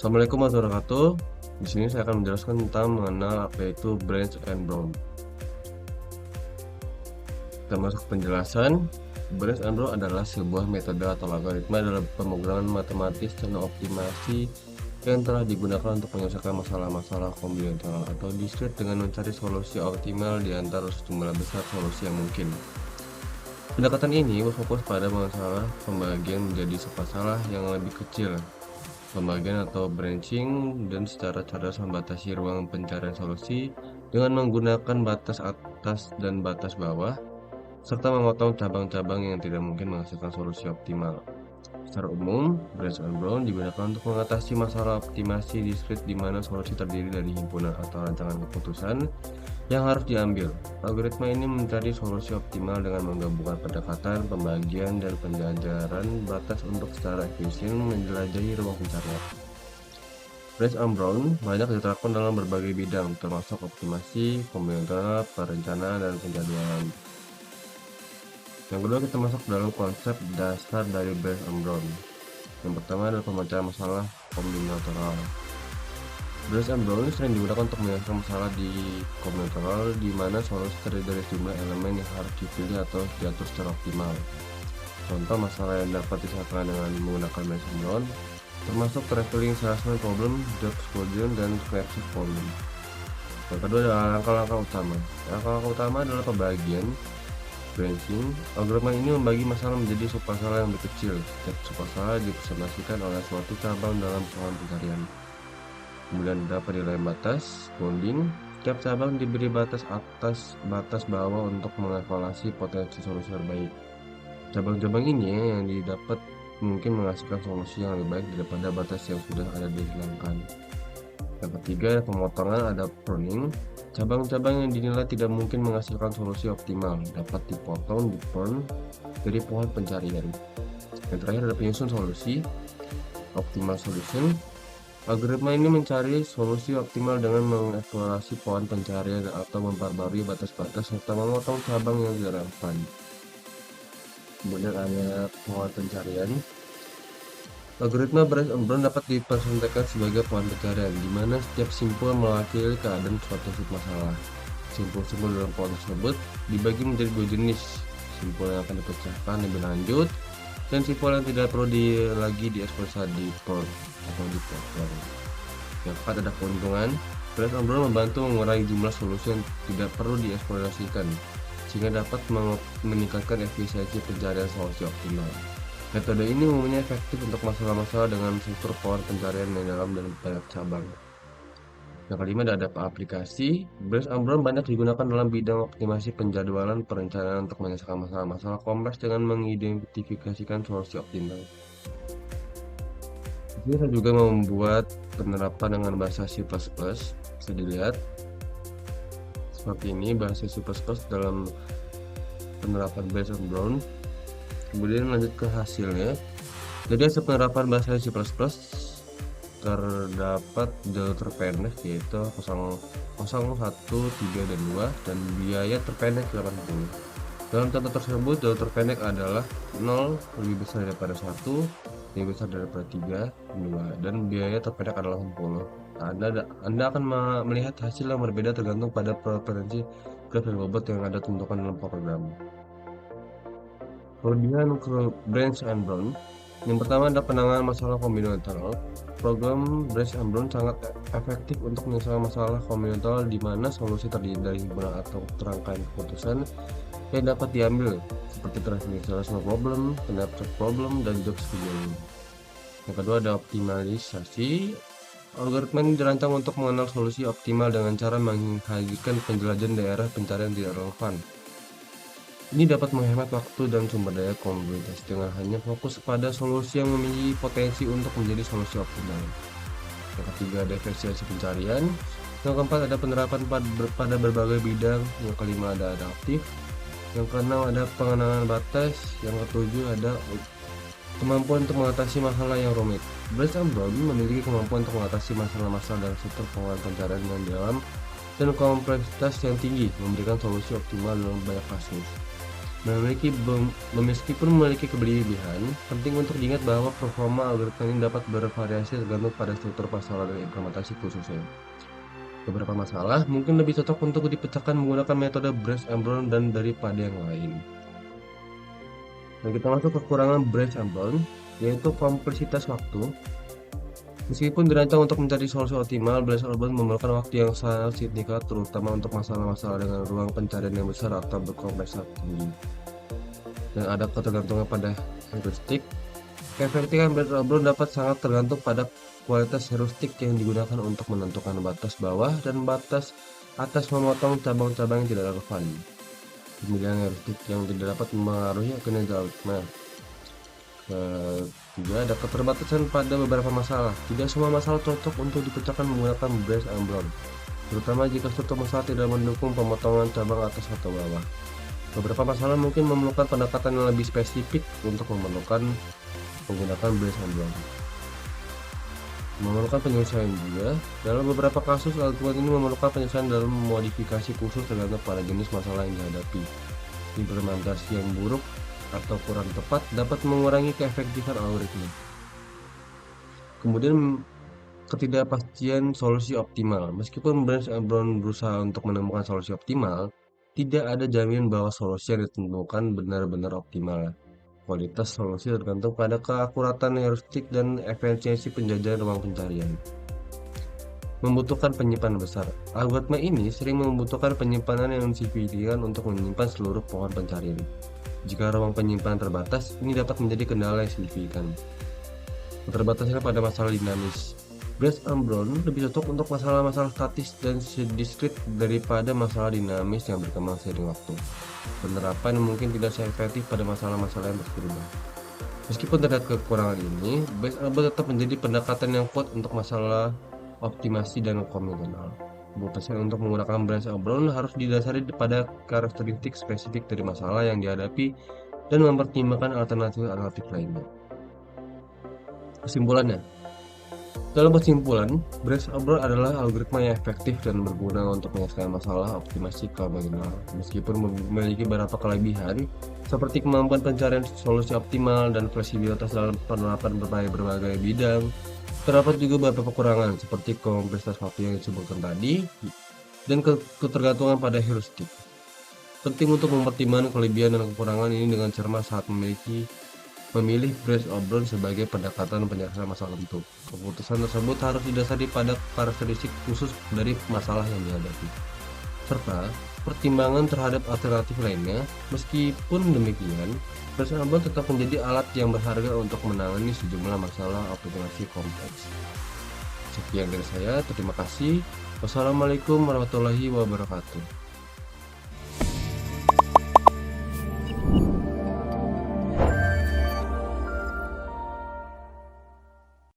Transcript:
Assalamualaikum warahmatullahi wabarakatuh. Di sini saya akan menjelaskan tentang mengenal apa itu Branch and Brown. Kita masuk penjelasan. Branch and Brown adalah sebuah metode atau logaritma dalam pemrograman matematis dan optimasi yang telah digunakan untuk menyelesaikan masalah-masalah kombinatorial atau diskrit dengan mencari solusi optimal di antara sejumlah besar solusi yang mungkin. Pendekatan ini berfokus pada masalah pembagian menjadi submasalah yang lebih kecil, pembagian atau branching, dan secara cerdas membatasi ruang pencarian solusi dengan menggunakan batas atas dan batas bawah, serta memotong cabang-cabang yang tidak mungkin menghasilkan solusi optimal. Secara umum, Branch and Brown digunakan untuk mengatasi masalah optimasi diskrit di mana solusi terdiri dari himpunan atau rancangan keputusan yang harus diambil. Algoritma ini mencari solusi optimal dengan menggabungkan pendekatan, pembagian, dan penjajaran batas untuk secara efisien menjelajahi ruang pencarian. Branch and Brown banyak diterapkan dalam berbagai bidang, termasuk optimasi, kombinatorial, perencanaan, dan penjadwalan. Yang kedua, kita masuk dalam konsep dasar dari Branch and Brown. Yang pertama adalah pemecahan masalah kombinatorial. Branch and Brown sering digunakan untuk menyelesaikan masalah di kombinatorial di mana solusi terdiri dari jumlah elemen yang harus dipilih atau diatur secara optimal. Contoh masalah yang dapat diselesaikan dengan menggunakan Branch and Brown termasuk traveling salesman problem, job explosion, dan creative problem. Yang kedua adalah langkah-langkah utama. Langkah-langkah utama adalah pembagian, branching. Algoritma ini membagi masalah menjadi submasalah yang lebih kecil. Setiap submasalah dipresentasikan oleh suatu cabang dalam pohon pencarian. Kemudian dapat nilai batas, bounding. Setiap cabang diberi batas atas, batas bawah untuk mengevaluasi potensi solusi terbaik. Cabang-cabang ini yang didapat mungkin menghasilkan solusi yang lebih baik daripada batas yang sudah ada dihilangkan. Yang ketiga, pemotongan ada pruning. Cabang-cabang yang dinilai tidak mungkin menghasilkan solusi optimal dapat dipotong, di-prune dari pohon pencarian. Yang terakhir ada penyusun solusi, optimal solution. Algoritma ini mencari solusi optimal dengan mengeksplorasi pohon pencarian atau memperbarui batas-batas serta memotong cabang yang tidak relevan. Kemudian ada pohon pencarian. Algoritma Branch and Brown dapat dipresentasikan sebagai pohon pencarian, di mana setiap simpul mewakili keadaan suatu submasalah. Simpul-simpul dalam pohon tersebut dibagi menjadi dua jenis, simpul yang akan dipecahkan lebih lanjut, dan simpul yang tidak perlu lagi dieksplorasi di prune atau dipotong. Yang keempat ada keuntungan. Branch and Brown membantu mengurangi jumlah solusi yang tidak perlu dieksplorasikan, sehingga dapat meningkatkan efisiensi pencarian solusi optimal. Metode ini umumnya efektif untuk masalah-masalah dengan struktur pohon pencarian yang dalam dan banyak cabang. Yang kelima ada aplikasi. Branch and Brown banyak digunakan dalam bidang optimasi penjadwalan perencanaan untuk menyelesaikan masalah-masalah kompleks dengan mengidentifikasikan solusi optimal. Ini saya juga membuat penerapan dengan bahasa C++. Bisa dilihat seperti ini bahasa C++ dalam penerapan Branch and Brown. Kemudian lanjut ke hasilnya. Jadi hasil penerapan bahasa C++ terdapat jalur terpendek yaitu 0, 1, 3, dan 2 dan biaya terpendek 80. Dalam contoh tersebut jalur terpendek adalah 0 lebih besar daripada 1, lebih besar daripada 3, 2, dan biaya terpendek adalah 80. Anda akan melihat hasil yang berbeda tergantung pada preferensi graf dan bobot yang ada tentukan dalam program. Kelebihan Branch and Brown. Yang pertama adalah penanganan masalah kombinatorial. Program Branch and Brown sangat efektif untuk menyelesaikan masalah kombinatorial di mana solusi terdiri dari himpunan atau rangkaian keputusan yang dapat diambil, seperti traveling salesman problem, creative problem, dan job scheduling. Yang kedua ada optimalisasi. Algoritma ini dirancang untuk mengenal solusi optimal dengan cara menghadirkan penjelajahan daerah pencarian tidak relevan. Ini dapat menghemat waktu dan sumber daya komunitas dengan hanya fokus pada solusi yang memiliki potensi untuk menjadi solusi optimal. Yang ketiga ada efisiensi pencarian. Yang keempat ada penerapan pada berbagai bidang. Yang kelima ada adaptif. Yang keenam ada pengenangan batas. Yang ketujuh ada kemampuan untuk mengatasi masalah yang rumit. Branch and Brown memiliki kemampuan untuk mengatasi masalah-masalah dalam struktur pohon pencarian yang dalam dan kompleksitas yang tinggi, memberikan solusi optimal dalam banyak kasus. Meskipun memiliki kelebihan, penting untuk diingat bahwa performa algoritma ini dapat bervariasi tergantung pada struktur masalah dan implementasi khususnya. Beberapa masalah mungkin lebih cocok untuk dipecahkan menggunakan metode Branch and Brown dan daripada yang lain. Nah, kita masuk kekurangan Branch and Brown, yaitu kompleksitas waktu. Meskipun dirancang untuk mencari solusi optimal, Branch and Brown memerlukan waktu yang sangat signifikan, terutama untuk masalah-masalah dengan ruang pencarian yang besar atau berkompleksitas tinggi. Dan ada ketergantungan pada heuristik. Keefektifan Branch and Brown dapat sangat tergantung pada kualitas heuristik yang digunakan untuk menentukan batas bawah dan batas atas memotong cabang-cabang yang tidak relevan. Pemilihan heuristik yang tidak dapat mempengaruhi kinerja algoritma. Juga ada keterbatasan pada beberapa masalah. Tidak semua masalah cocok untuk dipecahkan menggunakan Branch and Brown, terutama jika struktur masalah tidak mendukung pemotongan cabang atas atau bawah. Beberapa masalah mungkin memerlukan pendekatan yang lebih spesifik untuk menggunakan Branch and Brown. Memerlukan penyelesaian juga. Dalam beberapa kasus, algoritma ini memerlukan penyelesaian dalam modifikasi khusus tergantung pada jenis masalah yang dihadapi. Implementasi yang buruk atau kurang tepat dapat mengurangi keefektifan algoritma. Kemudian, ketidakpastian solusi optimal. Meskipun Branch and Brown berusaha untuk menemukan solusi optimal, tidak ada jaminan bahwa solusi yang ditentukan benar-benar optimal. Kualitas solusi tergantung pada keakuratan heuristik dan efisiensi penjajahan ruang pencarian. Membutuhkan penyimpanan besar. Algoritma ini sering membutuhkan penyimpanan yang signifikan untuk menyimpan seluruh pohon pencarian. Jika ruang penyimpanan terbatas, ini dapat menjadi kendala yang signifikan. Keterbatasan pada masalah dinamis. Branch and Brown lebih cocok untuk masalah-masalah statis dan diskrit daripada masalah dinamis yang berkembang seiring waktu. Penerapan mungkin tidak seefektif pada masalah-masalah yang berubah. Meskipun terdapat kekurangan ini, Branch and Brown tetap menjadi pendekatan yang kuat untuk masalah optimasi dan konvensional. Keputusan untuk menggunakan Branch and Brown harus didasari pada karakteristik spesifik dari masalah yang dihadapi dan mempertimbangkan alternatif lainnya. Kesimpulannya, dalam kesimpulan, Branch and Brown adalah algoritma yang efektif dan berguna untuk menyelesaikan masalah optimasi konvensional. Meskipun memiliki beberapa kelebihan, seperti kemampuan pencarian solusi optimal dan fleksibilitas dalam penerapan berbagai bidang, terdapat juga beberapa kekurangan seperti kompleksitas waktu yang disebutkan tadi dan ketergantungan pada heuristik. Penting untuk mempertimbangkan kelebihan dan kekurangan ini dengan cermat saat memilih Branch and Brown sebagai pendekatan penyelesaian masalah tertentu. Keputusan tersebut harus didasari pada karakteristik khusus dari masalah yang dihadapi, serta pertimbangan terhadap alternatif lainnya. Meskipun demikian, Branch and Brown tetap menjadi alat yang berharga untuk menangani sejumlah masalah optimasi kompleks. Sekian dari saya, terima kasih. Wassalamualaikum warahmatullahi wabarakatuh.